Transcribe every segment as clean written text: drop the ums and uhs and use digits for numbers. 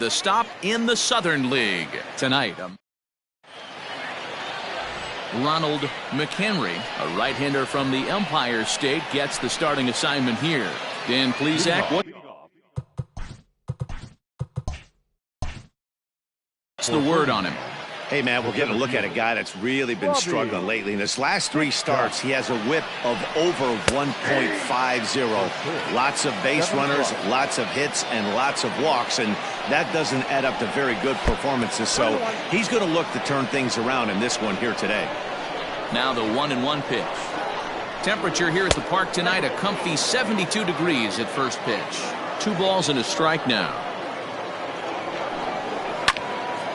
The stop in the Southern League tonight. Ronald McHenry, a right-hander from the Empire State, gets the starting assignment here. Dan Plesac, what's the word on him? Hey, man, we're getting a look at a guy that's really been struggling lately. In his last 3 starts, he has a whip of over 1.50. Lots of base runners, lots of hits, and lots of walks, and that doesn't add up to very good performances. So he's going to look to turn things around in this one here today. Now the 1-1 pitch. Temperature here at the park tonight, a comfy 72 degrees at first pitch. 2 balls and a strike now.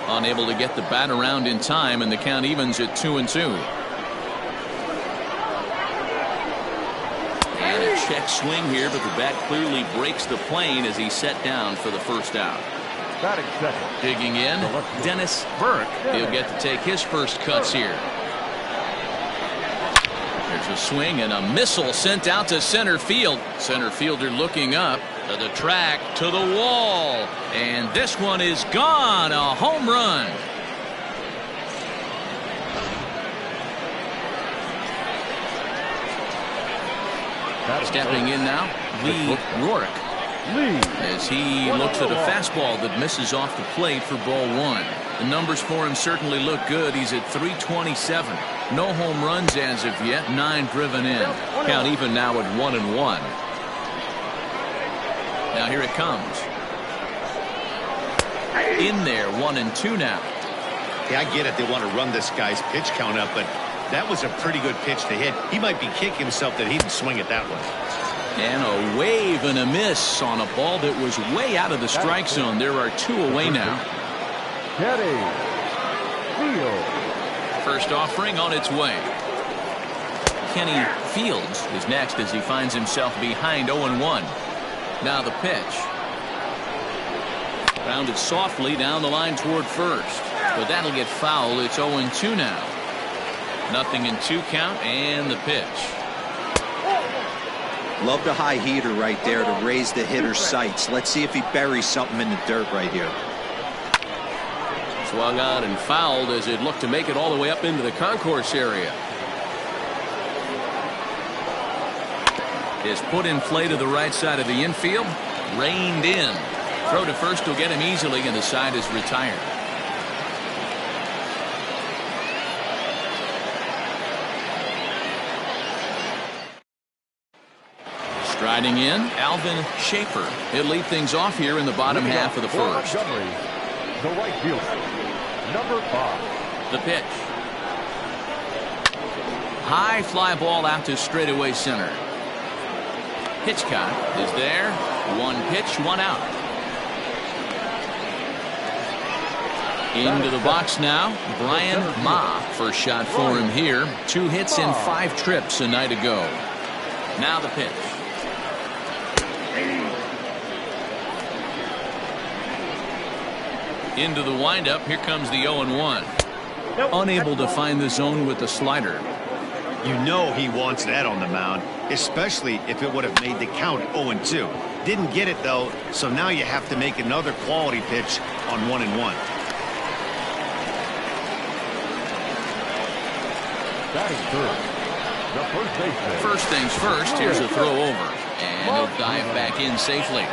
Unable to get the bat around in time, and the count evens at 2-2. And a check swing here, but the bat clearly breaks the plane as he's set down for the first out. Digging in, Dennis Burke. He'll get to take his first cuts here. There's a swing and a missile sent out to center field. Center fielder looking up. To the track, to the wall, and this one is gone. A home run. Stepping in now, Lee Rourke, as he looks at a fastball that misses off the plate for ball 1. The numbers for him certainly look good. He's at 327. No home runs as of yet, 9 driven in. Count even now at 1-1. Now here it comes. In there, 1-2 now. Yeah, I get it. They want to run this guy's pitch count up, but that was a pretty good pitch to hit. He might be kicking himself that he didn't swing it that way. And a wave and a miss on a ball that was way out of the strike zone. There are 2 away now. First offering on its way. Kenny Fields is next as he finds himself behind 0-1. Now the pitch. Rounded softly down the line toward first. But that'll get foul. It's 0-2 now. 0-2 count and the pitch. Love the high heater right there to raise the hitter's sights. Let's see if he buries something in the dirt right here. Swung on and fouled as it looked to make it all the way up into the concourse area. Is put in play to the right side of the infield. Reined in. Throw to first will get him easily, and the side is retired. Striding in, Alvin Schaefer. He'll lead things off here in the bottom half of the first. The right fielder, number 5. The pitch. High fly ball out to straightaway center. Hitchcock is there. 1 pitch, 1 out. Into the box now, Brian Ma. First shot for him here. 2 hits in 5 trips a night ago. Now the pitch. Into the windup. Here comes the 0-1. Unable to find the zone with the slider. You know he wants that on the mound, especially if it would have made the count 0-2. Didn't get it, though, so now you have to make another quality pitch on 1-1. First things first, here's a throw over. And he'll dive back in safely.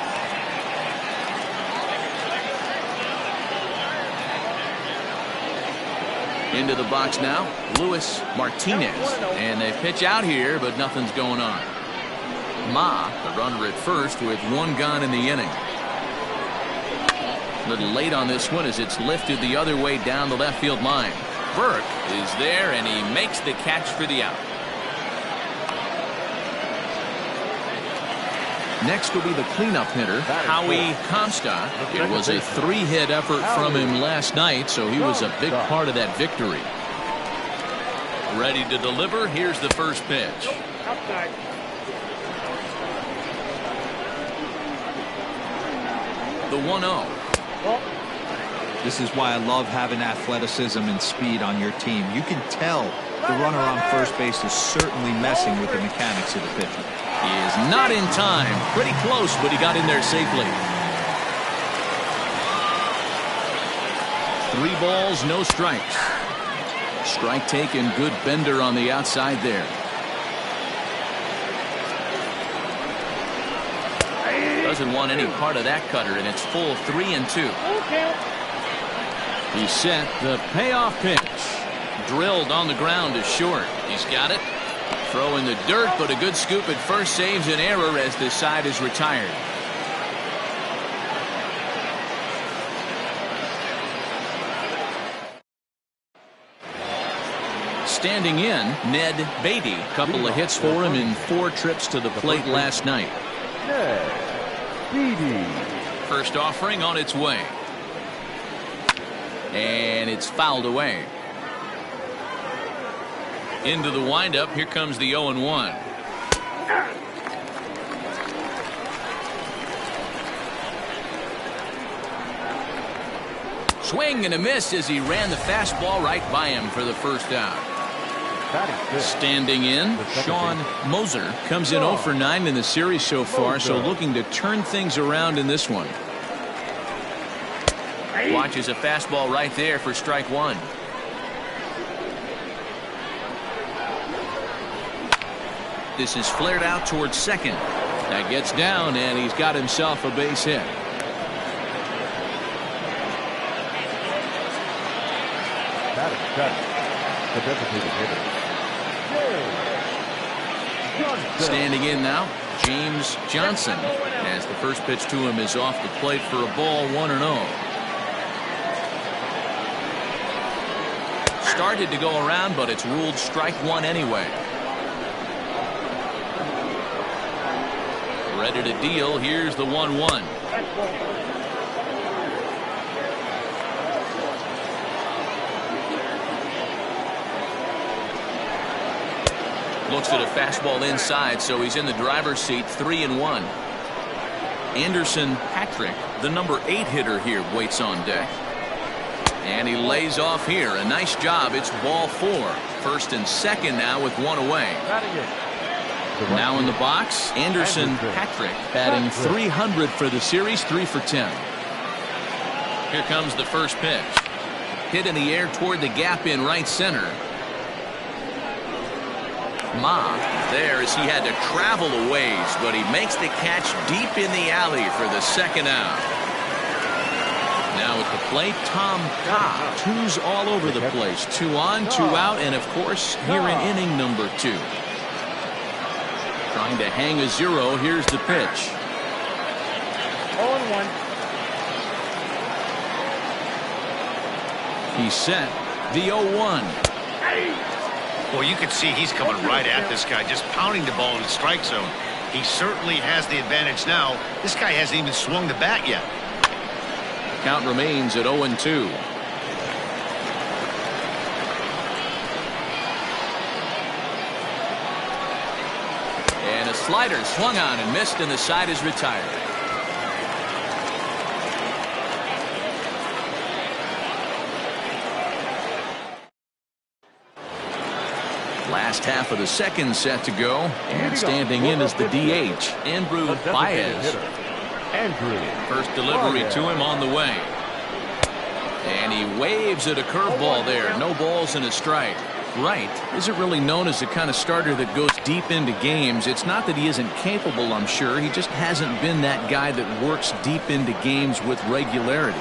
Into the box now, Luis Martinez. And they pitch out here, but nothing's going on. Ma, the runner at first with 1 gone in the inning. A little late on this one as it's lifted the other way down the left field line. Burke is there, and he makes the catch for the out. Next will be the cleanup hitter, Howie Comstock. It was a 3-hit effort from him last night, so he was a big part of that victory. Ready to deliver. Here's the first pitch. The 1-0. This is why I love having athleticism and speed on your team. You can tell the runner on first base is certainly messing with the mechanics of the pitcher. He is not in time. Pretty close, but he got in there safely. 3 balls, no strikes. Strike taken, good bender on the outside there. Doesn't want any part of that cutter, and it's full 3-2. He's set. The payoff pitch. Drilled on the ground is short. He's got it. Throw in the dirt, but a good scoop at first saves an error as this side is retired. Standing in, Ned Beatty. Couple of hits for him in 4 trips to the plate last night. Ned Beatty. First offering on its way. And it's fouled away. Into the windup. Here comes the 0-1. Swing and a miss as he ran the fastball right by him for the first out. Standing in, Sean Moser comes in 0 for 9 in the series so far, so looking to turn things around in this one. Watches a fastball right there for strike 1. This is flared out towards second. That gets down, and he's got himself a base hit. That is cut. The designated hitter. Standing in now, James Johnson, as the first pitch to him is off the plate for a ball, 1-0. Started to go around, but it's ruled strike 1 anyway. Ready to deal. Here's the 1-1. Looks at a fastball inside, so he's in the driver's seat. 3-1. Anderson Patrick, the number 8 hitter here, waits on deck. And he lays off here. A nice job. It's ball 4. First and second now with 1 away. Now in the box, Anderson Patrick batting .300 for the series, 3 for 10. Here comes the first pitch. Hit in the air toward the gap in right center. Ma there as he had to travel a ways, but he makes the catch deep in the alley for the second out. Now at the plate, Tom Cobb. 2's all over the place. 2 on, 2 out, and of course here in inning number 2. Trying to hang a 0. Here's the pitch. 0-1. He's set. The 0-1. Well, you can see he's coming right at this guy, just pounding the ball in the strike zone. He certainly has the advantage now. This guy hasn't even swung the bat yet. Count remains at 0-2. And a slider swung on and missed, and the side is retired. Last half of the second set to go, and standing in is the DH, Andrew Baez. First delivery to him on the way. And he waves at a curveball there. No balls and a strike. Wright isn't really known as the kind of starter that goes deep into games. It's not that he isn't capable, I'm sure. He just hasn't been that guy that works deep into games with regularity.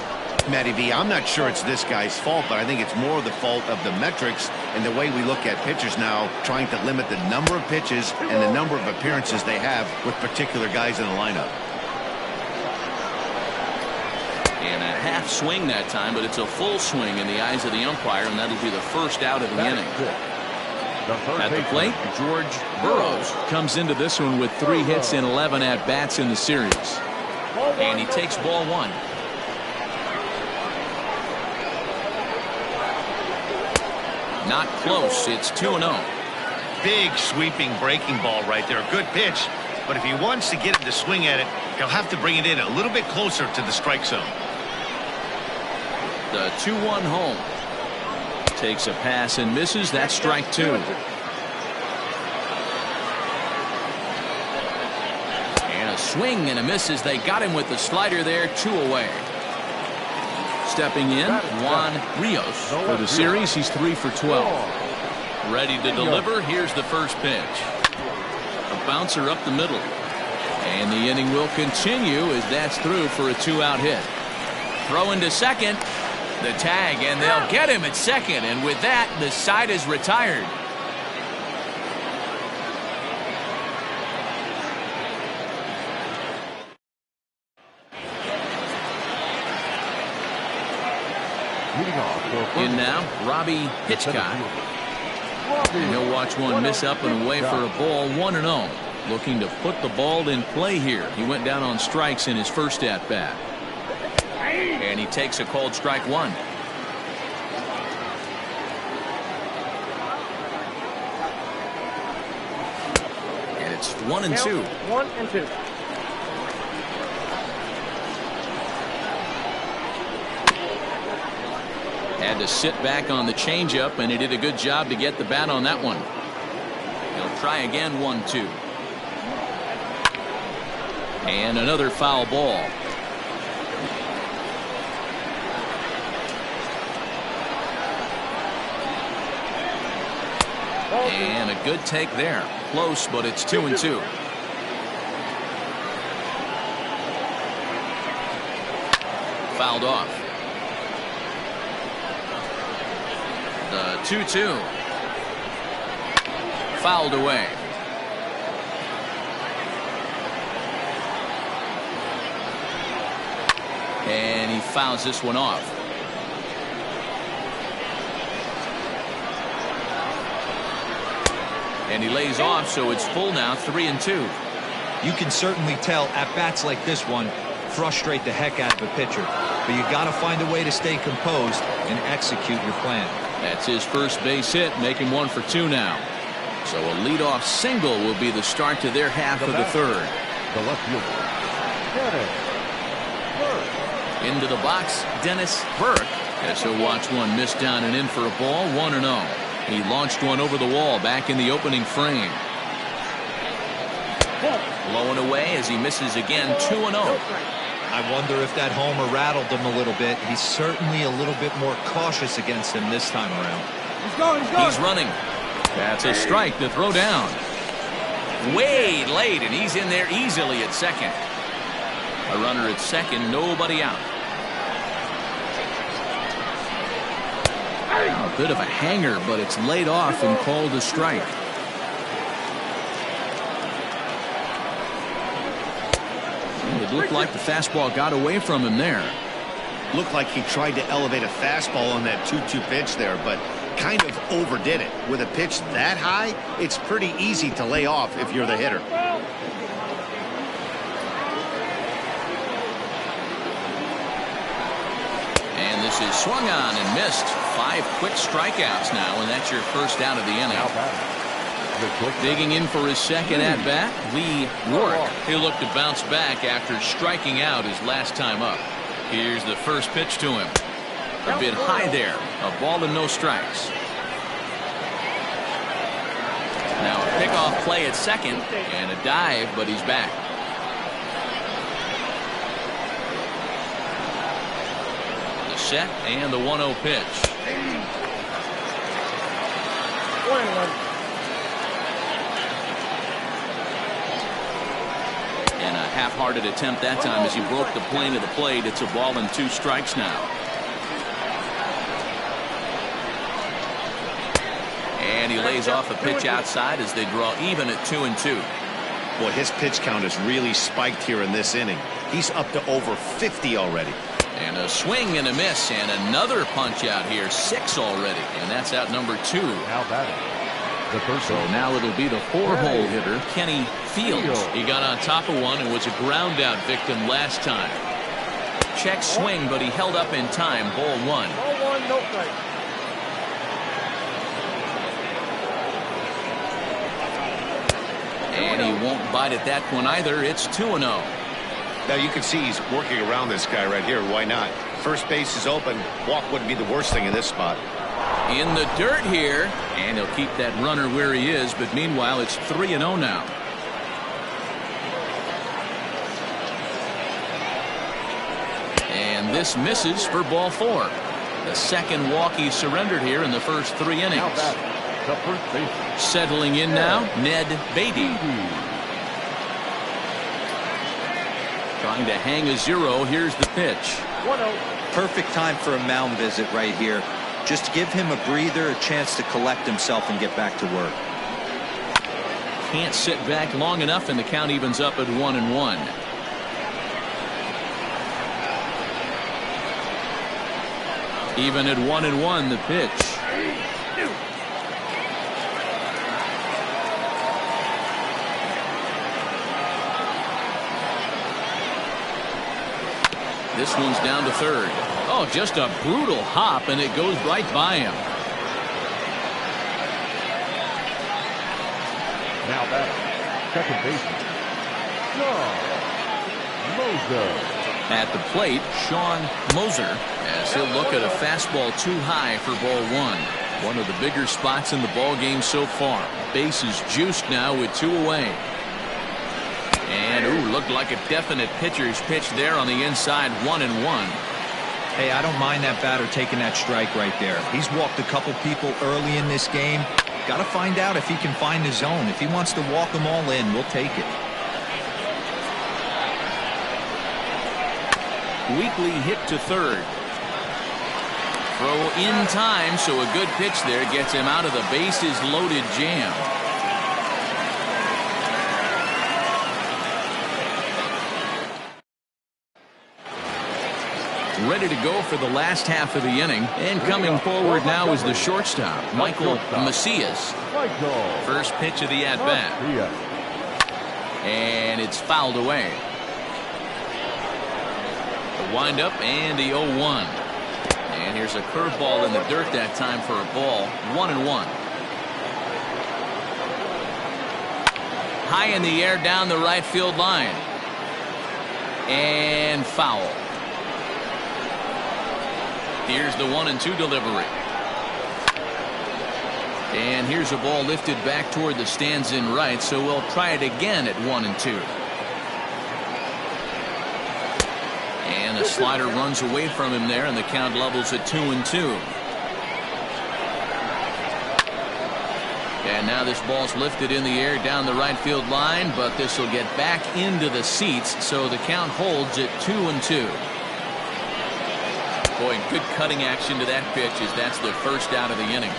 Matty V, I'm not sure it's this guy's fault, but I think it's more the fault of the metrics and the way we look at pitchers now, trying to limit the number of pitches and the number of appearances they have with particular guys in the lineup. And a half swing that time, but it's a full swing in the eyes of the umpire, and that'll be the first out of the inning. At the plate, George Burroughs comes into this one with 3 hits in 11 at-bats in the series. And he takes ball 1. Not close. It's 2-0. Big sweeping breaking ball right there. Good pitch. But if he wants to get him to swing at it, he'll have to bring it in a little bit closer to the strike zone. The 2-1 home. Takes a pass and misses. That's strike 2. And a swing and a miss as they got him with the slider there. 2 away. Stepping in, Juan Rios. For the series, he's 3 for 12. Ready to deliver. Here's the first pitch. A bouncer up the middle. And the inning will continue as that's through for a 2-out hit. Throw into second. The tag, and they'll get him at second. And with that, the side is retired. In now, Robbie Hitchcock. And he'll watch one miss up and away for a ball, 1-0. Looking to put the ball in play here. He went down on strikes in his first at-bat. And he takes a called strike one. And it's 1-2. 1-2. Had to sit back on the changeup, and he did a good job to get the bat on that one. He'll try again, 1-2. And another foul ball. And a good take there. Close, but it's 2-2. Fouled off. The 2-2. Fouled away. And he fouls this one off. And he lays off, so it's full now, 3-2. You can certainly tell at bats like this one frustrate the heck out of a pitcher. But you got to find a way to stay composed and execute your plan. That's his first base hit, making 1 for 2 now. So a leadoff single will be the start to their half of the third. The left fielder, Dennis Burke. Into the box, Dennis Burke. As he'll watch one miss down and in for a ball, 1-0. He launched one over the wall back in the opening frame. Blowing away as he misses again, 2-0. I wonder if that homer rattled him a little bit. He's certainly a little bit more cautious against him this time around. He's running. That's a strike to throw down. Way late, and he's in there easily at second. A runner at second, nobody out. A bit of a hanger, but it's laid off and called a strike. It looked like the fastball got away from him there. Looked like he tried to elevate a fastball on that 2-2 pitch there, but kind of overdid it. With a pitch that high, it's pretty easy to lay off if you're the hitter. And this is swung on and missed. 5 quick strikeouts now, and that's your first out of the inning. Digging in for his second at bat, Lee Rourke. He'll look to bounce back after striking out his last time up. Here's the first pitch to him. A bit high there. A ball and no strikes. Now a pickoff play at second and a dive, but he's back. The set and the 1-0 pitch. 1-1. And a half-hearted attempt that time as he broke the plane of the plate. It's a ball and 2 strikes now. And he lays off a pitch outside as they draw even at 2-2. Boy, his pitch count has really spiked here in this inning. He's up to over 50 already. And a swing and a miss, and another punch out here, 6 already, and that's out number 2. Now batting, the first. So now it'll be the 4-hole hitter, Kenny Fields. He got on top of one and was a ground out victim last time. Check swing, but he held up in time. Ball 1. Ball 1, no strike. And he won't bite at that one either. It's 2-0. Now you can see he's working around this guy right here. Why not? First base is open. Walk wouldn't be the worst thing in this spot. In the dirt here, and he'll keep that runner where he is, but meanwhile it's 3-0 now. this misses for ball 4. The second walk he surrendered here in the first 3 innings. The first baseman. Settling in now, Ned Beatty. Trying to hang a 0. Here's the pitch. 1-0. Perfect time for a mound visit right here. Just give him a breather, a chance to collect himself and get back to work. Can't sit back long enough, and the count evens up at 1-1. Even at 1-1, the pitch. This one's down to third. Oh, just a brutal hop, and it goes right by him. Now back, second baseman, Sean Moser. At the plate, Sean Moser, as he'll look at a fastball too high for ball 1. One of the bigger spots in the ball game so far. Base is juiced now with 2 away. And looked like a definite pitcher's pitch there on the inside. 1-1. Hey, I don't mind that batter taking that strike right there. He's walked a couple people early in this game. Got to find out if he can find his zone. If he wants to walk them all in, we'll take it. Weekly hit to third. Throw in time, so a good pitch there gets him out of the bases loaded jam. Ready to go for the last half of the inning, and coming forward now is the shortstop, Michael Macias. First pitch of the at-bat, and it's fouled away. The windup and the 0-1, and here's a curveball in the dirt that time for a ball. 1-1. High in the air down the right field line, and foul. Here's the 1-2 delivery. And here's a ball lifted back toward the stands in right, so we'll try it again at 1-2. And the slider runs away from him there, and the count levels at 2-2. And now this ball's lifted in the air down the right field line, but this will get back into the seats, so the count holds at 2-2. Boy, good cutting action to that pitch, as that's the first out of the inning.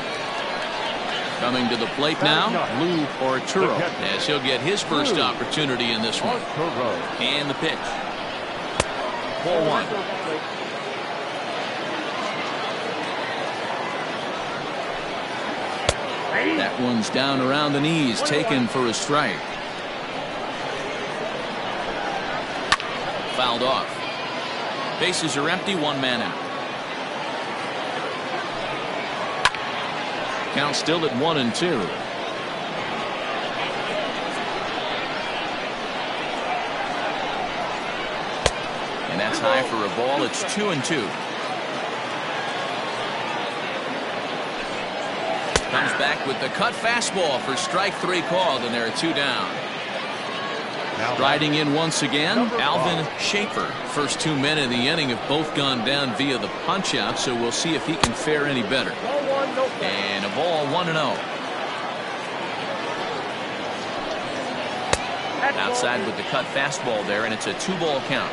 Coming to the plate now, Lou Arturo, as he'll get his first opportunity in this one. And the pitch. Ball 1. That one's down around the knees, taken for a strike. Fouled off. Bases are empty, 1 man out. Count still at 1-2. And that's high for a ball. It's 2-2. Comes back with the cut fastball for strike 3 called, and there are 2 down. Riding in once again, Alvin Schaefer. First 2 men in the inning have both gone down via the punch-out, so we'll see if he can fare any better. And a ball, 1-0. Outside with the cut fastball there, and it's a 2-ball count.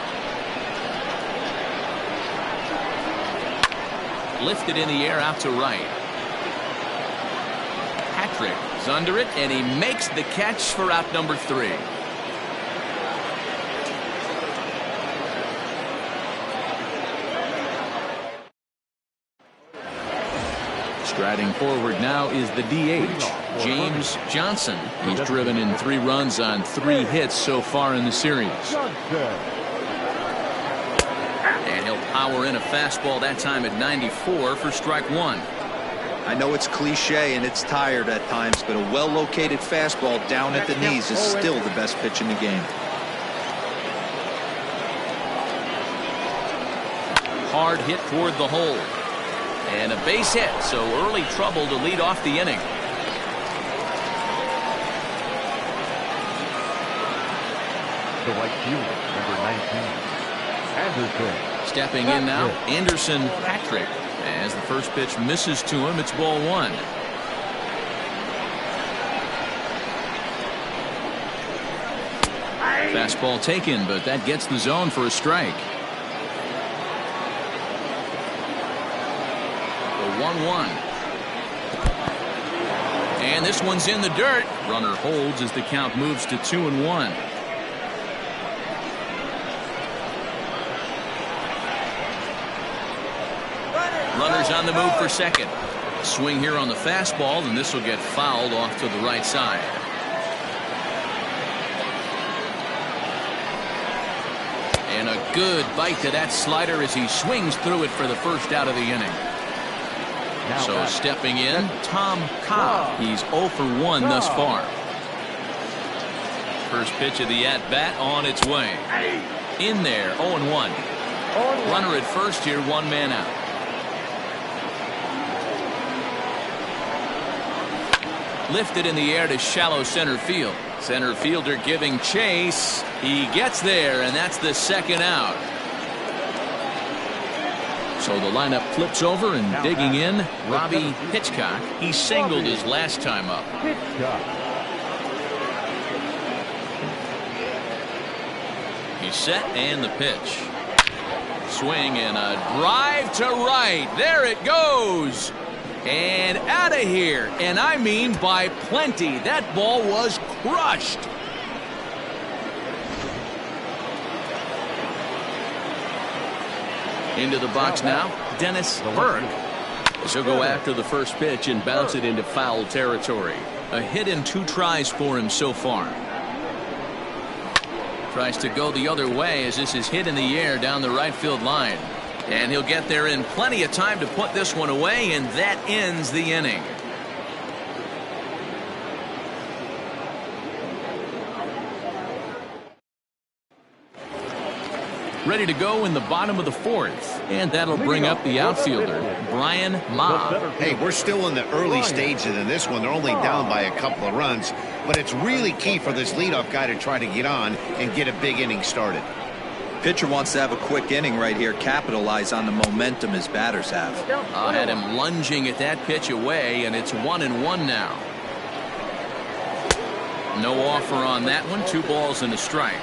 Lifted in the air out to right. Patrick is under it, and he makes the catch for out number 3. Striding forward now is the DH, James Johnson. He's driven in 3 runs on 3 hits so far in the series. And he'll power in a fastball that time at 94 for strike 1. I know it's cliche and it's tired at times, but a well-located fastball down at the knees is still the best pitch in the game. Hard hit toward the hole. And a base hit, so early trouble to lead off the inning. The right fielder, number 19, Anderson. Stepping in now, Anderson Patrick. As the first pitch misses to him, it's ball one. Fastball taken, but that gets the zone for a strike. The 1-1. And this one's in the dirt. Runner holds as the count moves to 2-1. Runners on the move for second. Swing here on the fastball, and this will get fouled off to the right side. And a good bite to that slider as he swings through it for the first out of the inning. So stepping in, Tom Cobb. He's 0 for 1 thus far. First pitch of the at-bat on its way. In there, 0-1. Runner at first here, one man out. Lifted in the air to shallow center field. Center fielder giving chase. He gets there, and that's the second out. So the lineup flips over, and digging in, Robbie Hitchcock. He singled his last time up. He's set, and the pitch. Swing and a drive to right. There it goes. And out of here, and I mean by plenty. That ball was crushed. Into the box now, Dennis Burke. She'll go after the first pitch and bounce it into foul territory. A hit in 2 tries for him so far. Tries to go the other way as this is hit in the air down the right field line. And he'll get there in plenty of time to put this one away, and that ends the inning. Ready to go in the bottom of the 4th, and that'll bring up the outfielder, Brian Ma. Hey, we're still in the early stages in this one. They're only down by a couple of runs, but it's really key for this leadoff guy to try to get on and get a big inning started. Pitcher wants to have a quick inning right here, capitalize on the momentum his batters have. Had him lunging at that pitch away, and it's 1-1 now. No offer on that one. 2 balls and a strike.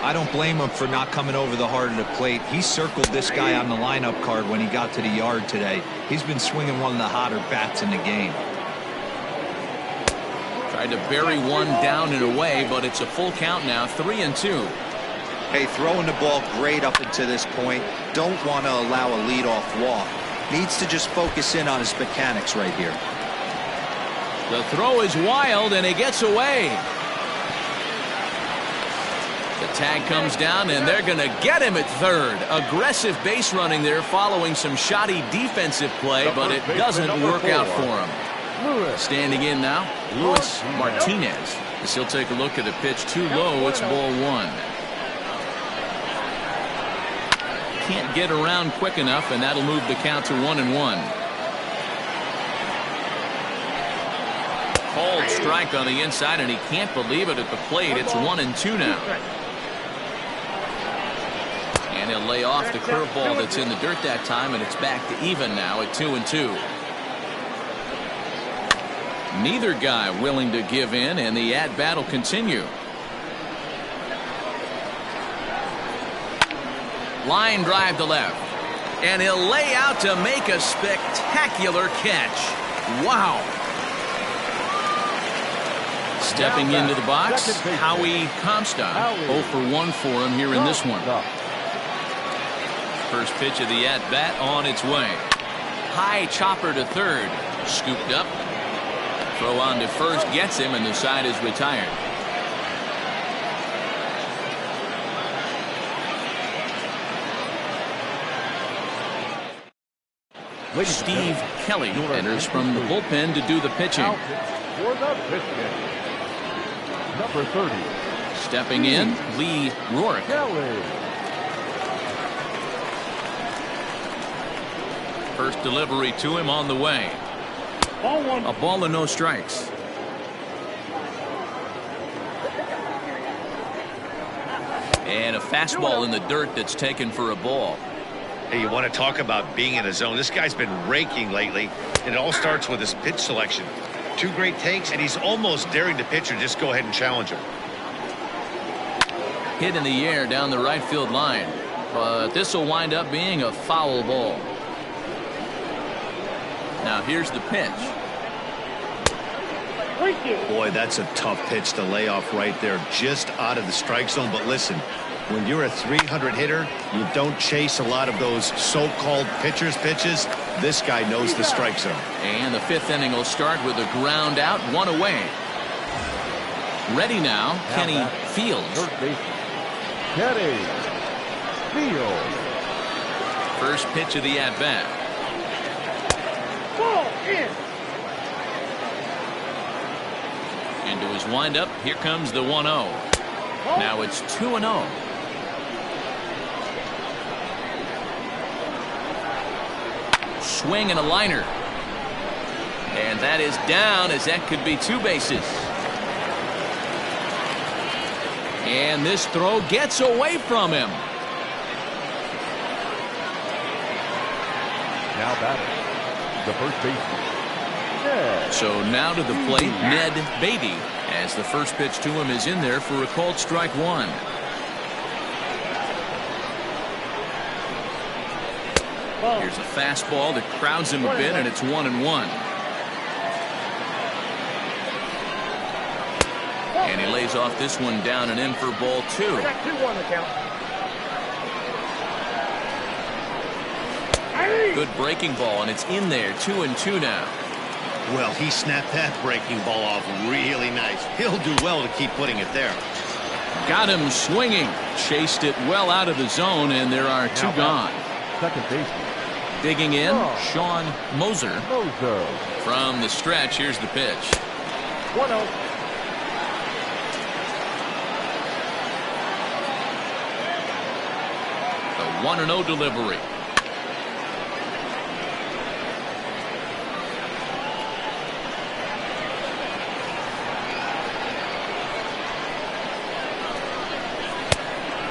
I don't blame him for not coming over the heart of the plate. He circled this guy on the lineup card when he got to the yard today. He's been swinging one of the hotter bats in the game. Tried to bury one down and away, but it's a full count now, 3-2. Hey, throwing the ball great up until this point. Don't want to allow a leadoff walk. Needs to just focus in on his mechanics right here. The throw is wild, and he gets away. The tag comes down, and they're going to get him at third. Aggressive base running there following some shoddy defensive play, but it doesn't work out for him. Standing in now, Luis Martinez. As he'll take a look at the pitch too low, it's ball 1. Can't get around quick enough, and that'll move the count to 1-1. Called strike on the inside, and he can't believe it at the plate. It's 1-2 now. And he'll lay off the curveball that's in the dirt that time, and it's back to even now at 2-2. Neither guy willing to give in, and the at-bat will continue. Line drive to left, and he'll lay out to make a spectacular catch. Wow. Stepping into the box, Howie Comstock. 0 for 1 for him here in this one. First pitch of the at-bat on its way. High chopper to third. Scooped up. Throw on to first gets him, and the side is retired. Steve Kelly enters from the bullpen to do the pitching. For the Biscuits, number 30. Stepping in, Lee Rourke. Kelly. First delivery to him on the way. A ball and no strikes. And a fastball in the dirt that's taken for a ball. Hey, you want to talk about being in a zone? This guy's been raking lately, and it all starts with his pitch selection. 2 great takes, and he's almost daring the pitcher just go ahead and challenge him. Hit in the air down the right field line, but this will wind up being a foul ball. Now here's the pitch. Boy, that's a tough pitch to lay off right there, just out of the strike zone. But listen, when you're a 300 hitter, you don't chase a lot of those so-called pitcher's pitches. This guy knows the strike zone. And the 5th inning will start with a ground out, 1 away. Ready now, Kenny Fields. Kenny Fields. First pitch of the at-bat. Ball in. Into his windup, here comes the 1-0. Now it's 2-0. Swing and a liner. And that is down, as that could be 2 bases. And this throw gets away from him. Now batting, the first baseman. So now to the plate, Ned Beatty, as the first pitch to him is in there for a called strike 1. Here's a fastball that crowds him a bit, and it's 1-1. And he lays off this one down and in for ball 2. I got 2-1 the count. Good breaking ball, and it's in there, 2-2 now. Well, he snapped that breaking ball off really nice. He'll do well to keep putting it there. Got him swinging. Chased it well out of the zone, and there are 2 gone. Second baseman. Digging in, Sean Moser. Moser. From the stretch, here's the pitch. 1-0. The 1-0 delivery.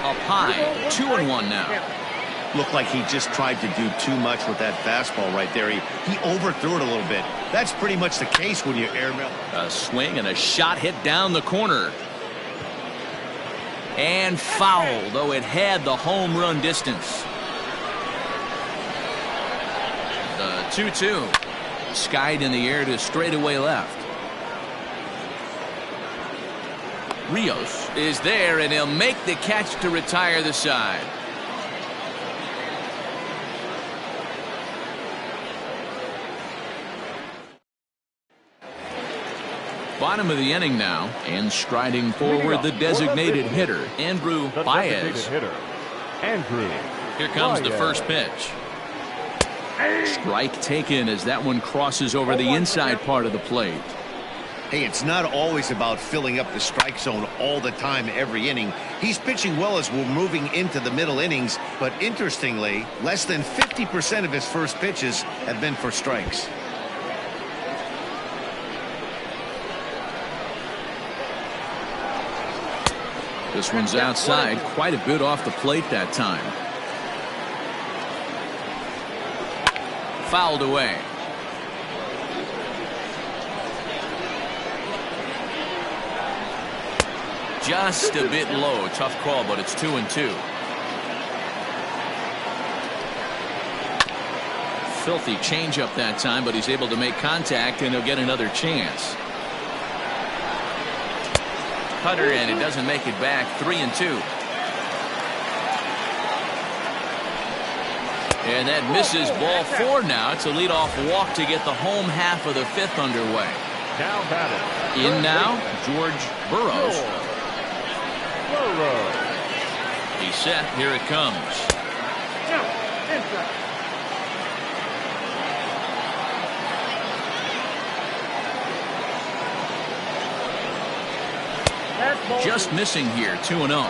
Up high, 2-1 now. Looked like he just tried to do too much with that fastball right there. He overthrew it a little bit. That's pretty much the case when you airmail. A swing and a shot hit down the corner. And foul, though it had the home run distance. The 2-2. Skied in the air to straightaway left. Rios is there, and he'll make the catch to retire the side. Bottom of the inning now, and striding forward the designated hitter, Andrew Baez. Here comes the first pitch. Strike taken as that one crosses over the inside part of the plate. Hey, it's not always about filling up the strike zone all the time every inning. He's pitching well as we're moving into the middle innings, but interestingly, less than 50% of his first pitches have been for strikes. This one's outside, quite a bit off the plate that time. Fouled away. Just a bit low. Tough call, but it's 2-2. Filthy changeup that time, but he's able to make contact, and he'll get another chance. Cutter, and it doesn't make it back. 3-2. And that misses ball 4 now. It's a leadoff walk to get the home half of the 5th underway. Now batting. In now, George Burrows. He's set. Here it comes. Just missing here, 2-0.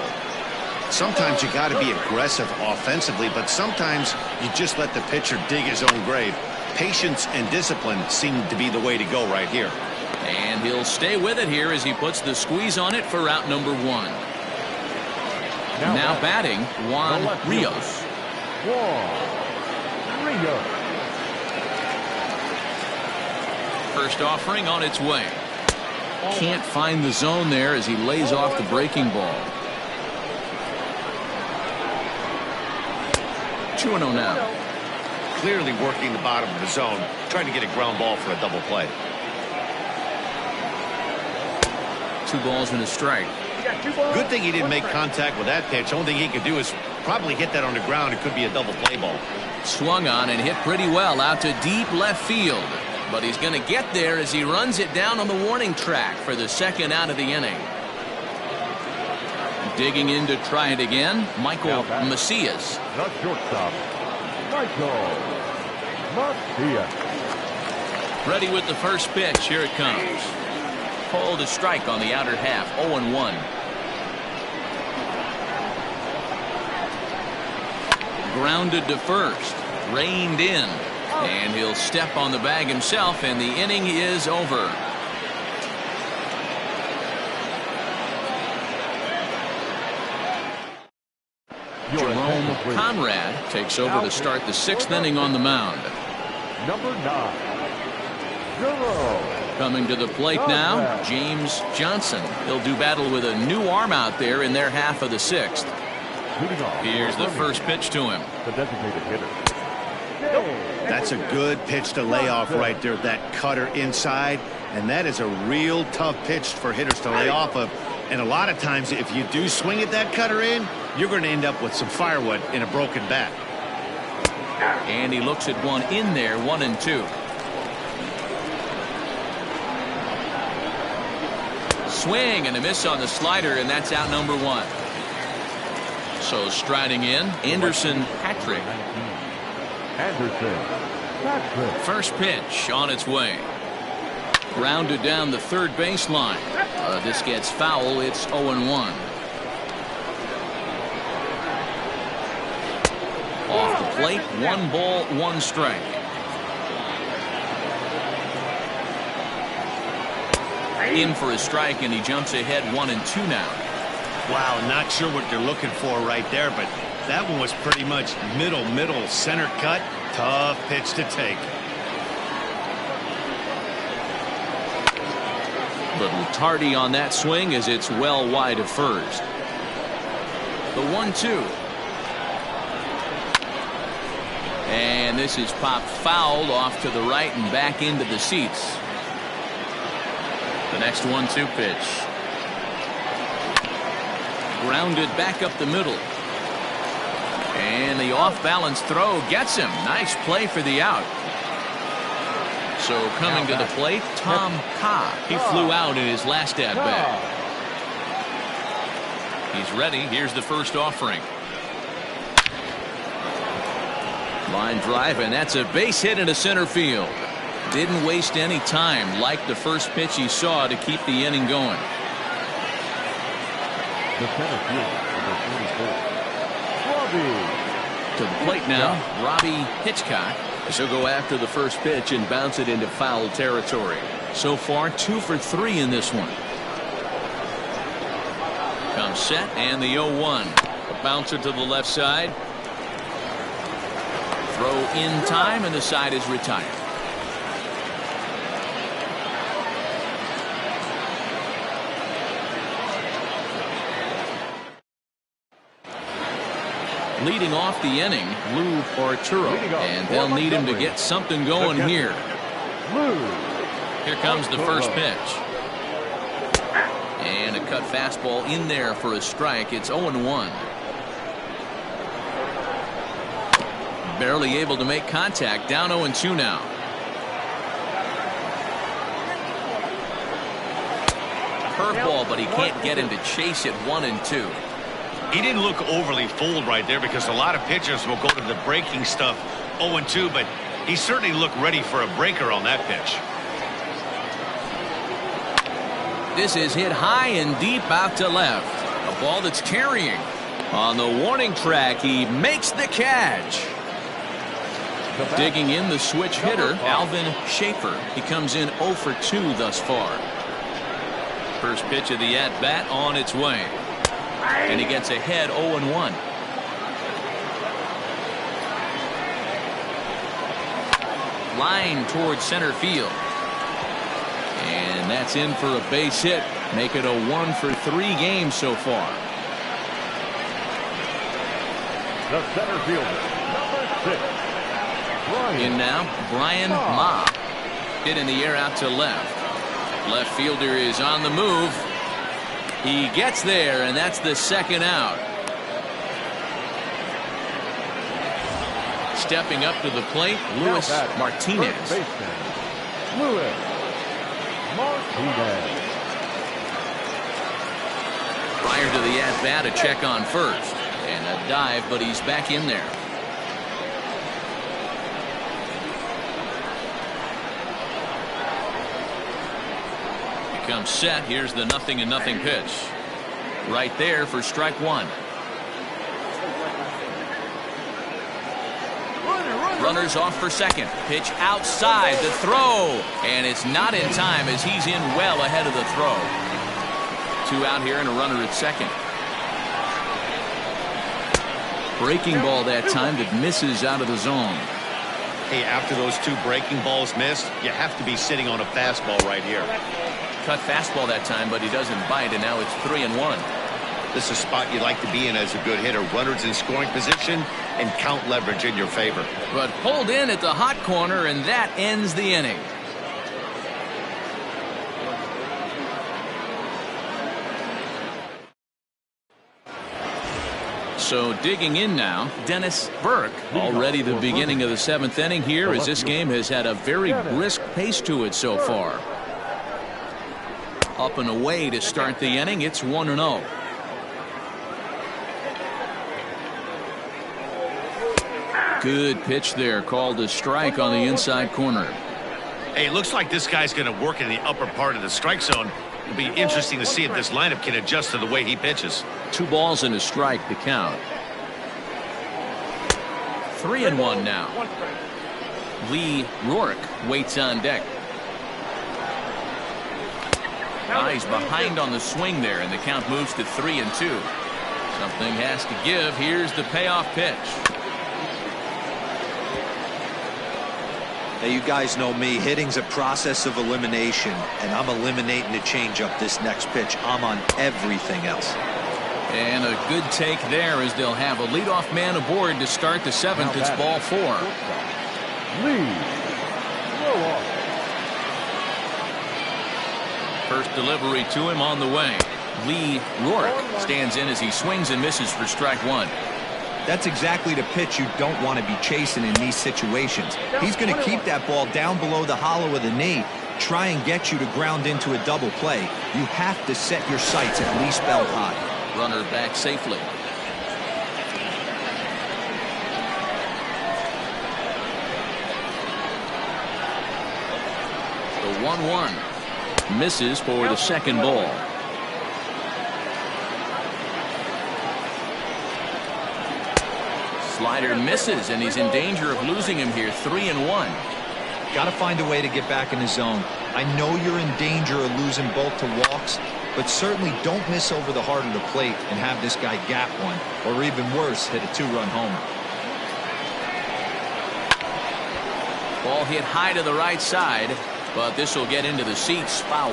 Sometimes you got to be aggressive offensively, but sometimes you just let the pitcher dig his own grave. Patience and discipline seem to be the way to go right here. And he'll stay with it here as he puts the squeeze on it for out number 1. Now batting, Juan Rios. First offering on its way. Can't find the zone there as he lays off the breaking ball. 2-0 now. Clearly working the bottom of the zone, trying to get a ground ball for a double play. 2 balls and a strike. Good thing he didn't make contact with that pitch. Only thing he could do is probably hit that on the ground. It could be a double play ball. Swung on and hit pretty well out to deep left field. But he's going to get there as he runs it down on the warning track for the second out of the inning. Digging in to try it again, Michael Macias. The shortstop, Michael Macias. Ready with the first pitch. Here it comes. Pulled a strike on the outer half. 0-1. Grounded to first. Reined in. And he'll step on the bag himself, and the inning is over. Jerome Conrad takes over to start the 6th inning on the mound. Number 9, Jerome. Coming to the plate now, James Johnson. He'll do battle with a new arm out there in their half of the 6th. Here's the first pitch to him. The designated hitter. That's a good pitch to lay off right there. That cutter inside. And that is a real tough pitch for hitters to lay off of. And a lot of times, if you do swing at that cutter in, you're going to end up with some firewood in a broken bat. And he looks at one in there, 1-2. Swing and a miss on the slider, and that's out number 1. So striding in, Anderson Patrick. First pitch on its way. Grounded down the third baseline. This gets foul. It's 0-1. Off the plate, 1 ball, 1 strike. In for a strike, and he jumps ahead 1-2 now. Wow, not sure what they're looking for right there, but that one was pretty much middle, center cut. Tough pitch to take. Little tardy on that swing as it's well wide of first. The 1-2. And this is popped foul off to the right and back into the seats. The next 1-2 pitch. Grounded back up the middle. And the off-balance throw gets him. Nice play for the out. So coming to the plate, Tom Kah. He flew out in his last at-bat. He's ready. Here's the first offering. Line drive, and that's a base hit into center field. Didn't waste any time, like the first pitch he saw, to keep the inning going. The center fielder, number 24, Robbie. To the plate now, Robbie Hitchcock. She'll go after the first pitch and bounce it into foul territory. So far, 2 for 3 in this one. Comes set, and the 0-1. A bouncer to the left side. Throw in time, and the side is retired. Leading off the inning, Lou Arturo, and they'll need him to get something going here. Here comes the first pitch. And a cut fastball in there for a strike. It's 0-1. Barely able to make contact. Down 0-2 now. Curveball, but he can't get him to chase it. 1-2. He didn't look overly fooled right there because a lot of pitchers will go to the breaking stuff 0-2, but he certainly looked ready for a breaker on that pitch. This is hit high and deep out to left. A ball that's carrying. On the warning track, he makes the catch. Digging in, the switch hitter, Alvin Schaefer. He comes in 0 for 2 thus far. First pitch of the at-bat on its way. And he gets ahead 0-1. Line towards center field. And that's in for a base hit. Make it a 1-for-3 game so far. The center fielder, number 6. In now, Brian Ma. Hit in the air out to left. Left fielder is on the move. He gets there, and that's the second out. Stepping up to the plate, Luis Martinez. Luis Martinez. Prior to the at-bat, a check on first. And a dive, but he's back in there. Becomes set. Here's the 0-0 pitch. Right there for strike one. Runners off for second. Pitch outside the throw. And it's not in time as he's in well ahead of the throw. 2 out here and a runner at second. Breaking ball that time that misses out of the zone. Hey, after those 2 breaking balls missed, you have to be sitting on a fastball right here. Cut fastball that time, but he doesn't bite, and now it's 3-1. This is a spot you'd like to be in as a good hitter. Runners in scoring position and count leverage in your favor. But pulled in at the hot corner, and that ends the inning. So digging in now, Dennis Burke. Already the beginning of the 7th inning here, as this game has had a very brisk pace to it so far. Up and away to start the inning. It's 1-0. Good pitch there, called a strike on the inside corner. Hey, it looks like this guy's going to work in the upper part of the strike zone. It'll be interesting to see if this lineup can adjust to the way he pitches. 2 balls and a strike to count. 3-1 now. Lee Rourke waits on deck. He's behind on the swing there, and the count moves to 3-2. Something has to give. Here's the payoff pitch. Now, you guys know me. Hitting's a process of elimination, and I'm eliminating the changeup this next pitch. I'm on everything else. And a good take there as they'll have a leadoff man aboard to start the 7th. It's ball 4. First delivery to him on the way. Lee Rourke stands in as he swings and misses for strike 1. That's exactly the pitch you don't want to be chasing in these situations. He's going to keep that ball down below the hollow of the knee, try and get you to ground into a double play. You have to set your sights at least belt high. Runner back safely. The 1-1 misses for the second ball. Slider misses, and he's in danger of losing him here. 3-1. Got to find a way to get back in the zone. I know you're in danger of losing both to walks, but certainly don't miss over the heart of the plate and have this guy gap one, or even worse, hit a 2-run homer. Ball hit high to the right side, but this will get into the seats. Foul.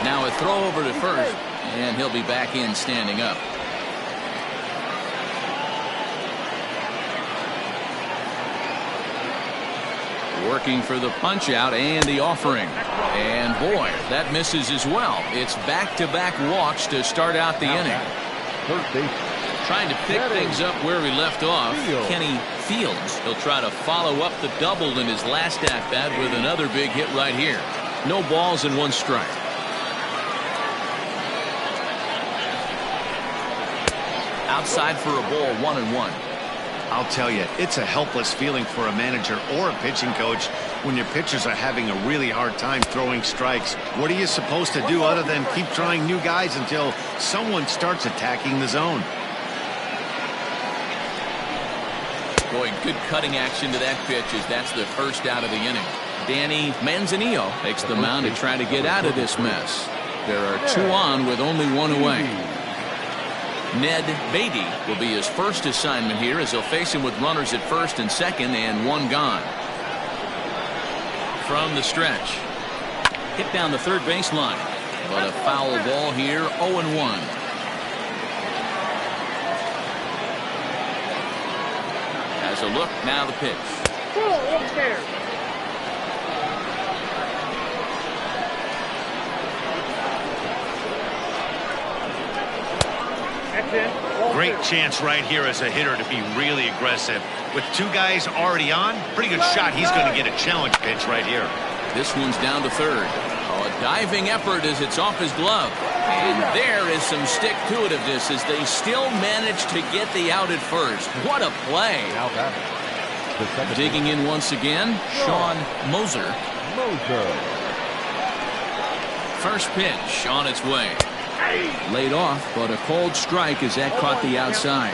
Now a throw over to first, and he'll be back in standing up. Working for the punch out and the offering. And boy, that misses as well. It's back-to-back walks to start out the inning. Trying to pick things up where we left off. Kenny Fields. He'll try to follow up the double in his last at-bat with another big hit right here. No balls and 1 strike. Outside for a ball, 1-1. I'll tell you, it's a helpless feeling for a manager or a pitching coach when your pitchers are having a really hard time throwing strikes. What are you supposed to do other than keep trying new guys until someone starts attacking the zone? Boy, good cutting action to that pitch as that's the first out of the inning. Danny Manzanillo takes the mound to try to get out of this mess. There are 2 on with only 1 away. Ned Beatty will be his first assignment here as they'll face him with runners at first and second and 1 gone. From the stretch. Hit down the third baseline. But a foul ball here, 0-1. As a look, now the pitch. Upstairs. Great chance right here as a hitter to be really aggressive. With 2 guys already on, pretty good shot. He's going to get a challenge pitch right here. This one's down to third. Oh, a diving effort as it's off his glove. And there is some stick-to-itiveness as they still manage to get the out at first. What a play. Digging in once again, Sean Moser. First pitch on its way. Laid off, but a cold strike as that caught the outside.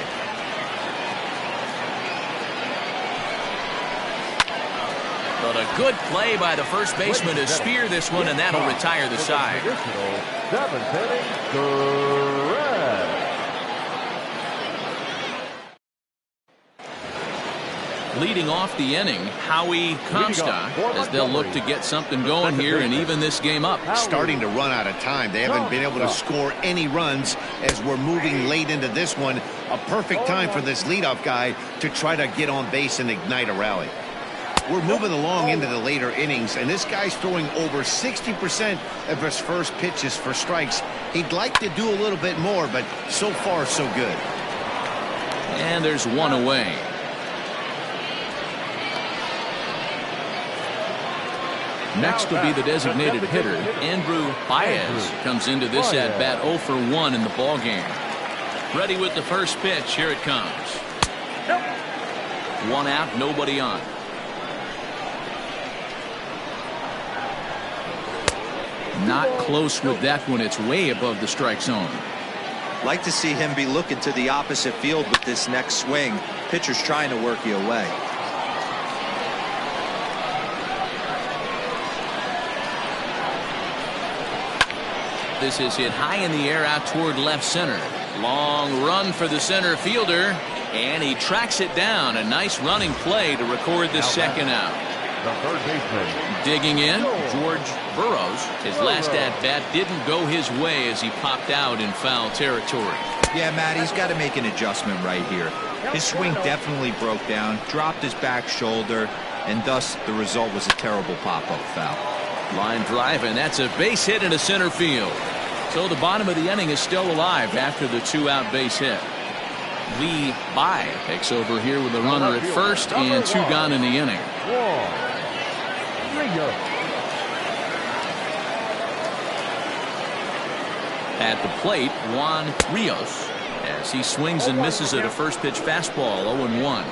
But a good play by the first baseman to spear this one, and that'll retire the side. Leading off the inning, Howie Comstock, as they'll look to get something going here and even this game up. Starting to run out of time. They haven't been able to score any runs as we're moving late into this one. A perfect time for this leadoff guy to try to get on base and ignite a rally. We're moving along into the later innings, and this guy's throwing over 60% of his first pitches for strikes. He'd like to do a little bit more, but so far so good. And there's 1 away. Next will be the designated hitter, Andrew Baez, comes into this at bat 0 for 1 in the ball game. Ready with the first pitch. Here it comes. 1 out, nobody on. Not close with that one. It's way above the strike zone. Like to see him be looking to the opposite field with this next swing. Pitcher's trying to work you away. This is hit high in the air out toward left center. Long run for the center fielder, and he tracks it down. A nice running play to record the second out. The third baseman. Digging in, George Burroughs. His last at-bat didn't go his way as he popped out in foul territory. Yeah, Matt, he's got to make an adjustment right here. His swing definitely broke down, dropped his back shoulder, and thus the result was a terrible pop-up foul. Line drive, and that's a base hit into center field. So the bottom of the inning is still alive after the 2-out base hit. Lee Bai takes over here with a runner at first and 2 gone in the inning. At the plate, Juan Rios, as he swings and misses at a first pitch fastball, 0-1.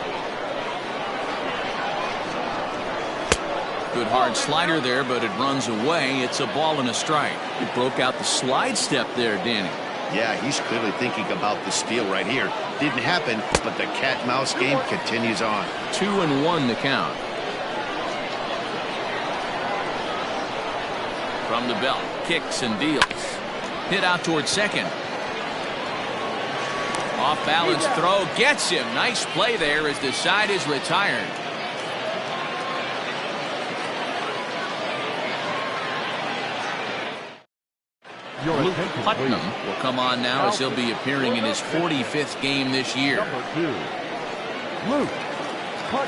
Good hard slider there, but it runs away. It's a ball and a strike. He broke out the slide step there, Danny. Yeah, he's clearly thinking about the steal right here. Didn't happen, but the cat-mouse game continues on. 2-1 the count. From the belt, kicks and deals. Hit out towards second. Off balance throw, gets him. Nice play there as the side is retired. Luke Putnam will come on now as he'll be appearing in his 45th game this year.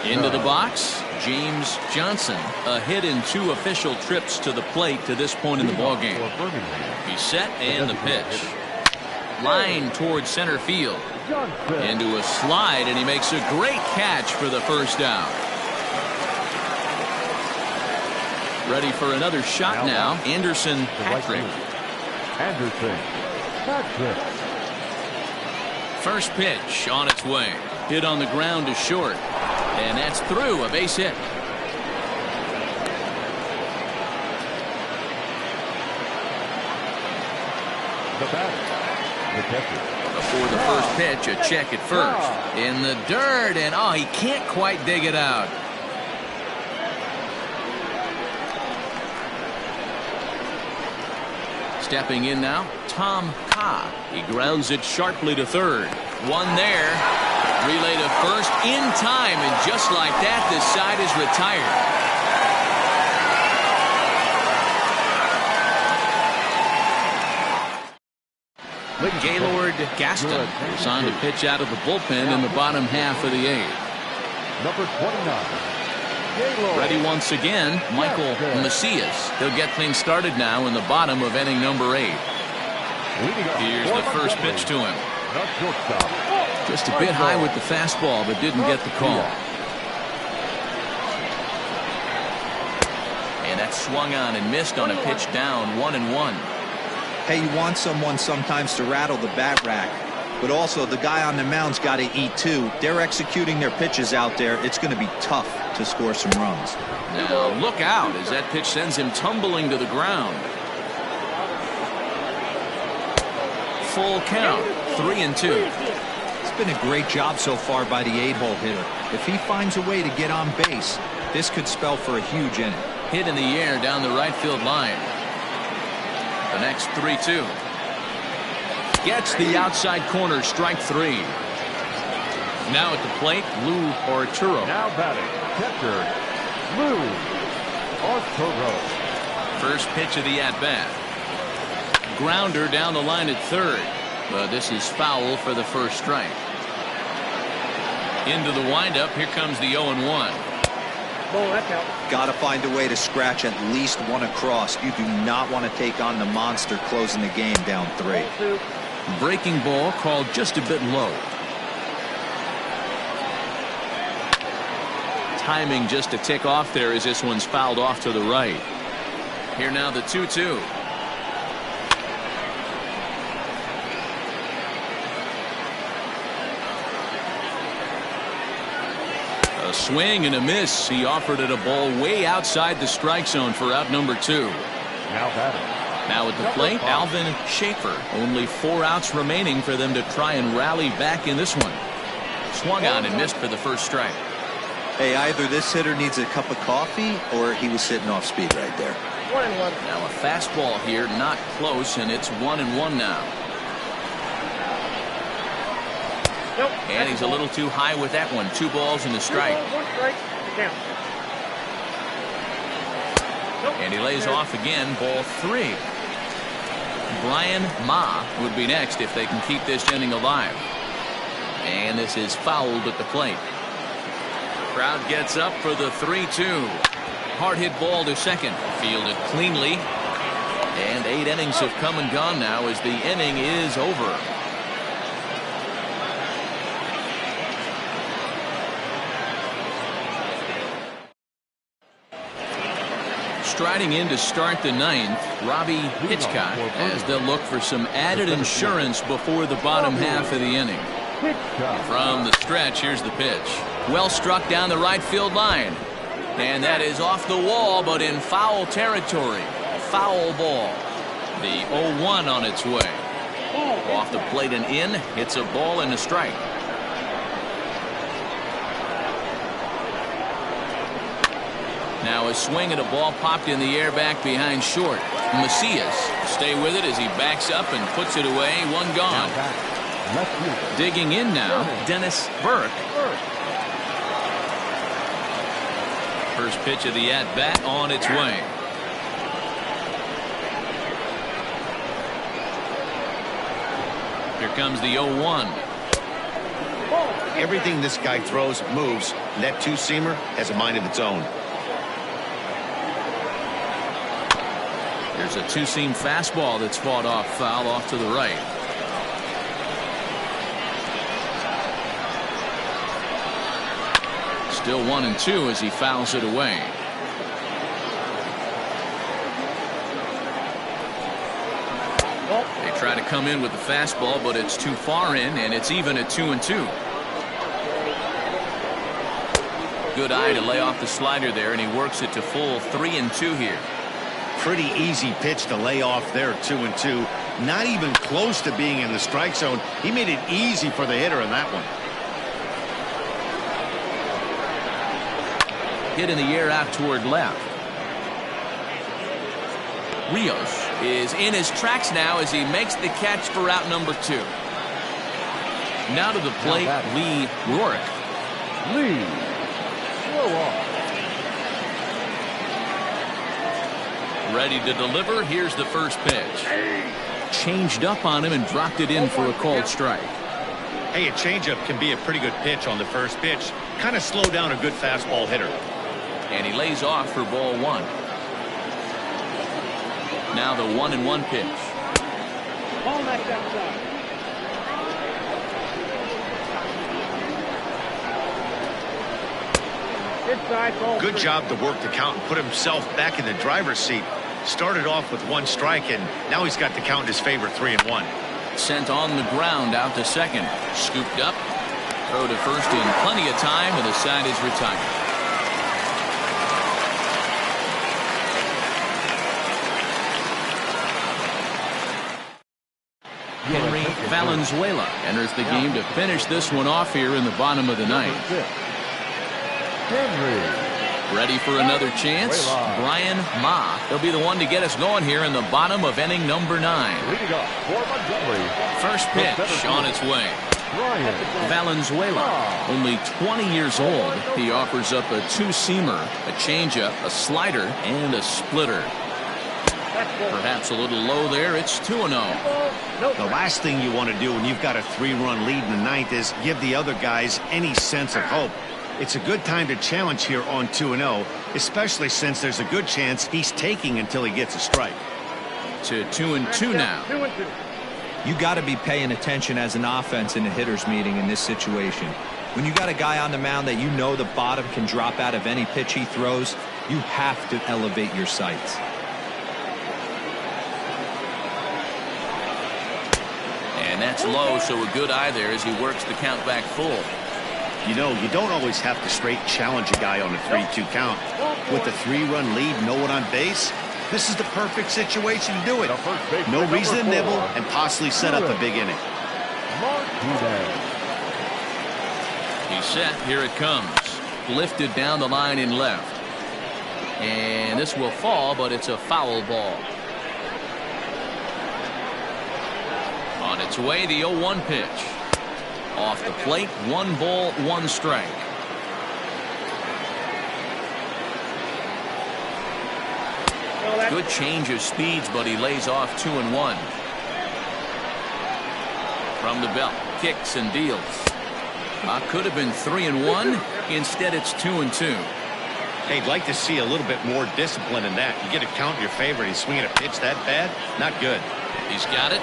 Into the box, James Johnson. A hit in 2 official trips to the plate to this point in the ballgame. He's set and the pitch. Line towards center field. Into a slide, and he makes a great catch for the first out. Ready for another shot now, Anderson Patrick. First pitch on its way. Hit on the ground to short. And that's through, a base hit. The batter, the catcher. Before the first pitch, a check at first. In the dirt, and oh, he can't quite dig it out. Stepping in now, Tom Kah. He grounds it sharply to third. One there. Relay to first in time, and just like that, this side is retired. Gaylord Gaston is on to pitch out of the bullpen in the bottom half of the eighth. Number 29. Ready once again, Michael Macias. He'll get things started now in the bottom of inning number 8. Here's the first pitch to him. Just a bit high with the fastball, but didn't get the call. And that swung on and missed on a pitch down 1-1. Hey, you want someone sometimes to rattle the bat rack, but also the guy on the mound's got to eat too. They're executing their pitches out there. It's going to be tough to score some runs. Now look out as that pitch sends him tumbling to the ground. Full count, 3-2. It's been a great job so far by the 8-hole hitter. If he finds a way to get on base, this could spell for a huge inning. Hit in the air down the right field line. The next 3-2. Gets the outside corner, strike 3. Now at the plate, Lou Arturo. Now batting, catcher, Lou Arturo. First pitch of the at-bat. Grounder down the line at third. But this is foul for the first strike. Into the windup, here comes the 0-1. Got to find a way to scratch at least one across. You do not want to take on the monster closing the game down 3. Breaking ball called just a bit low. Timing just to tick off there as this one's fouled off to the right. Here now the 2-2. A swing and a miss. He offered it a ball way outside the strike zone for out number 2. Now batting. Now at the plate, Alvin Schaefer. Only 4 outs remaining for them to try and rally back in this one. Swung on and missed for the first strike. Hey, either this hitter needs a cup of coffee or he was sitting off speed right there. 1-1. Now a fastball here, not close, and it's 1-1 now. Nope. And he's a little too high with that one. 2 balls and a strike. 1 strike. Count. Nope. And he lays off again, ball 3. Brian Ma would be next if they can keep this inning alive. And this is fouled at the plate. Crowd gets up for the 3-2. Hard hit ball to second. Fielded cleanly. And 8 innings have come and gone now as the inning is over. Striding in to start the 9th, Robbie Hitchcock, as they'll look for some added insurance before the bottom half of the inning. From the stretch, here's the pitch. Well struck down the right field line. And that is off the wall, but in foul territory. Foul ball. The 0-1 on its way. Off the plate and in, it's a ball and a strike. Now a swing and a ball popped in the air back behind short. Macias stay with it as he backs up and puts it away. 1 gone. Digging in now, Dennis Burke. First pitch of the at-bat on its way. Here comes the 0-1. Everything this guy throws moves. That 2-seamer has a mind of its own. There's a 2-seam fastball that's fought off foul off to the right. Still 1-2 as he fouls it away. They try to come in with the fastball, but it's too far in, and it's even at 2-2. Good eye to lay off the slider there, and he works it to full 3-2 here. Pretty easy pitch to lay off there, 2-2. Not even close to being in the strike zone. He made it easy for the hitter in that one. Hit in the air out toward left. Rios is in his tracks now as he makes the catch for out number 2. Now to the plate, Lee Rourke. Lee Rourke. Ready to deliver. Here's the first pitch. Changed up on him and dropped it in for a called strike. Hey, a changeup can be a pretty good pitch on the first pitch. Kind of slow down a good fastball hitter. And he lays off for ball 1. Now the 1-1 pitch. Good job to work the count and put himself back in the driver's seat. Started off with 1 strike, and now he's got the count in his favor, 3-1. Sent on the ground out to second. Scooped up. Throw to first in plenty of time, and the side is retired. Henry Valenzuela enters the game to finish this one off here in the bottom of the 9th. Henry. Ready for another chance? Brian Ma. He'll be the one to get us going here in the bottom of inning number 9. Leading up for Montgomery. First pitch on its way. Valenzuela, only 20 years old. He offers up a 2-seamer, a changeup, a slider, and a splitter. Perhaps a little low there. It's 2-0. The last thing you want to do when you've got a 3-run lead in the 9th is give the other guys any sense of hope. It's a good time to challenge here on 2-0, especially since there's a good chance he's taking until he gets a strike. To 2-2 now. You got to be paying attention as an offense in a hitter's meeting in this situation. When you got a guy on the mound that you know the bottom can drop out of any pitch he throws, you have to elevate your sights. And that's low, so a good eye there as he works the count back full. You know, you don't always have to straight challenge a guy on a 3-2 count. With a 3-run lead, no one on base, this is the perfect situation to do it. No reason to nibble and possibly set up a big inning. He's set. Here it comes. Lifted down the line in left. And this will fall, but it's a foul ball. On its way, the 0-1 pitch. Off the plate, 1 ball, 1 strike. Good change of speeds, but he lays off 2-1. From the belt, kicks and deals. Could have been 3-1. Instead, it's 2-2. Hey, I'd like to see a little bit more discipline in that. You get a count in your favor, he's swinging a pitch that bad? Not good. He's got it.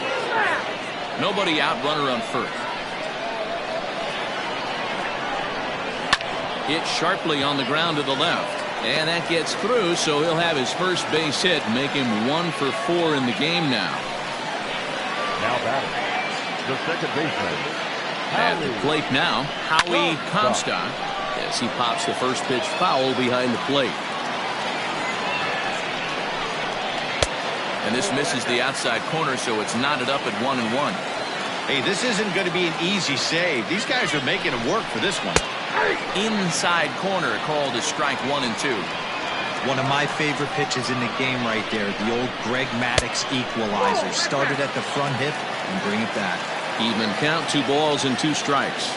Nobody out, runner on first. Hit sharply on the ground to the left. And that gets through, so he'll have his first base hit, make him 1 for 4 in the game now. Now batting, the second baseman. At the plate now, Howie Comstock, as he pops the first pitch foul behind the plate. And this misses the outside corner, so it's knotted up at 1-1. Hey, this isn't going to be an easy save. These guys are making him work for this one. Inside corner called a strike 1 and 2. One of my favorite pitches in the game right there. The old Greg Maddux equalizer. Started at the front hip and bring it back. Even count, 2 balls and 2 strikes.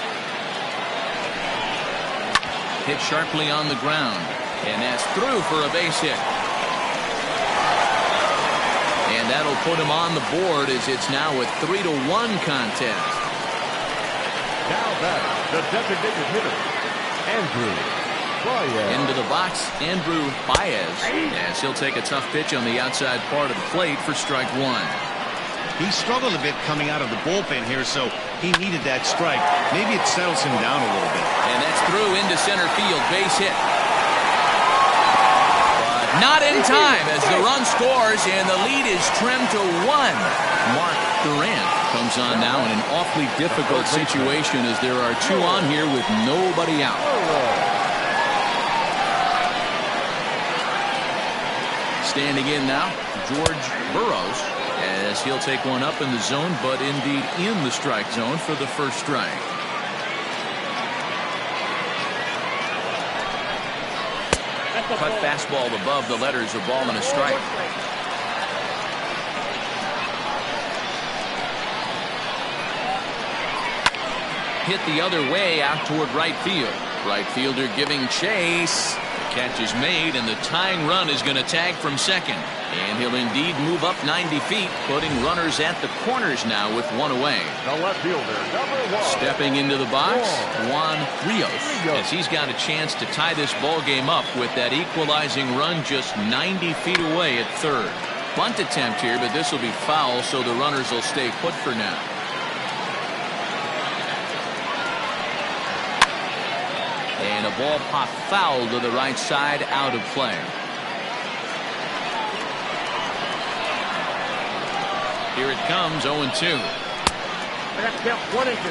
Hit sharply on the ground. And that's through for a base hit. And that'll put him on the board as it's now a 3-1 contest. Now batting, the designated hitter, Andrew Baez. Into the box, Andrew Baez, as he'll take a tough pitch on the outside part of the plate for strike 1. He struggled a bit coming out of the bullpen here, so he needed that strike. Maybe it settles him down a little bit. And that's through into center field, base hit. But not in time as the run scores and the lead is trimmed to 1. Mark Durant comes on now in an awfully difficult situation as there are 2 on here with nobody out. Standing in now, George Burroughs, as he'll take one up in the zone, but indeed in the strike zone for the first strike. Cut fastball above the letters, a ball and a strike. hit the other way out toward right field. Right fielder giving chase. The catch is made, and the tying run is going to tag from second. And he'll indeed move up 90 feet, putting runners at the corners now with one away. The left fielder, number 1. Stepping into the box, Juan Rios, as he's got a chance to tie this ball game up with that equalizing run just 90 feet away at third. Bunt attempt here, but this will be foul, so the runners will stay put for now. And a ball popped foul to the right side, out of play. Here it comes, 0-2. That's count 1 and 2.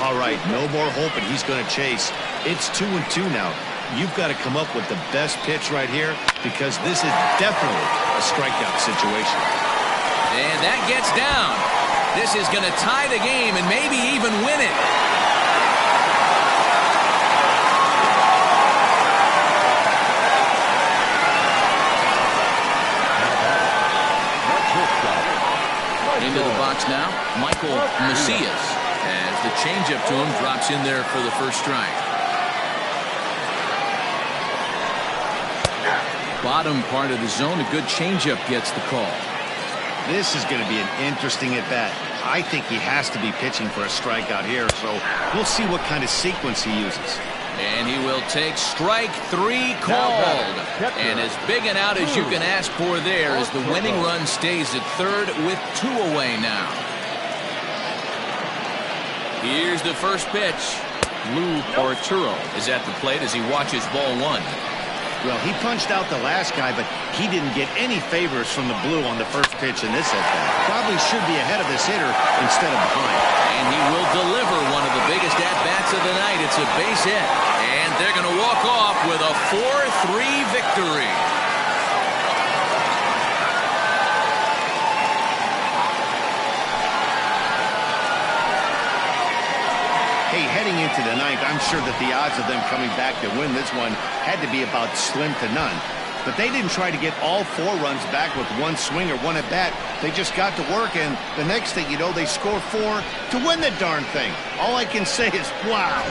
All right, no more hope, and he's going to chase. It's 2-2 now. You've got to come up with the best pitch right here, because this is definitely a strikeout situation. And that gets down. This is going to tie the game and maybe even win it. Into the box now, Michael Macias, as the changeup to him drops in there for the first strike. Bottom part of the zone, a good changeup gets the call. This is going to be an interesting at-bat. I think he has to be pitching for a strikeout here, so we'll see what kind of sequence he uses. And he will take strike 3 called. And as big an out as you can ask for there, as the winning run stays at third with 2 away now. Here's the first pitch. Lou Arturo is at the plate as he watches ball 1. Well, he punched out the last guy, but he didn't get any favors from the blue on the first pitch in this at-bat. Probably should be ahead of his hitter instead of behind. And he will deliver one of the biggest at-bats of the night. It's a base hit. And they're going to walk off with a 4-3 victory. Hey, heading into the ninth, I'm sure that the odds of them coming back to win this one had to be about slim to none. But they didn't try to get all 4 runs back with 1 swing or 1 at bat. They just got to work, and the next thing you know, they score 4 to win the darn thing. All I can say is, wow.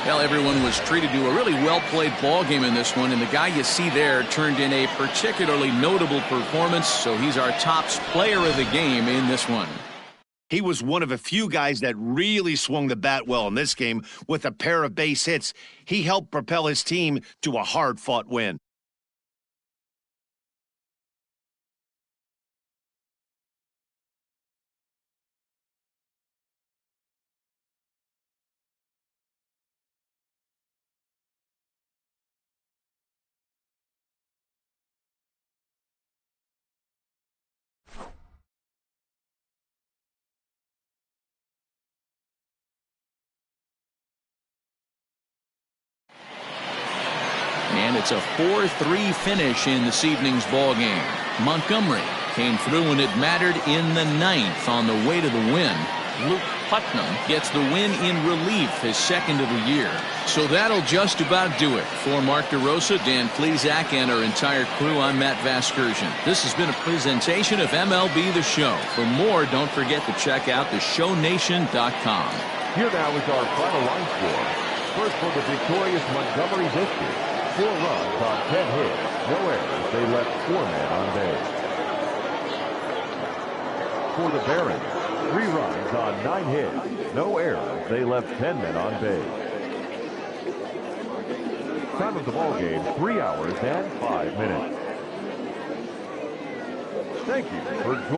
Well, everyone was treated to a really well-played ball game in this one, and the guy you see there turned in a particularly notable performance, so he's our top player of the game in this one. He was one of a few guys that really swung the bat well in this game with a pair of base hits. He helped propel his team to a hard-fought win. And it's a 4-3 finish in this evening's ball game. Montgomery came through when it mattered in the 9th on the way to the win. Luke Putnam gets the win in relief, his 2nd of the year. So that'll just about do it. For Mark DeRosa, Dan Plesac, and our entire crew, I'm Matt Vasgersian. This has been a presentation of MLB The Show. For more, don't forget to check out theshownation.com. Here now is our final line score. First for the victorious Montgomery Biscuits. 4 runs on 10 hits. No errors. They left 4 men on base. For the Barons, 3 runs on 9 hits. No errors. They left 10 men on base. Time of the ball game, 3 hours and 5 minutes. Thank you for joining.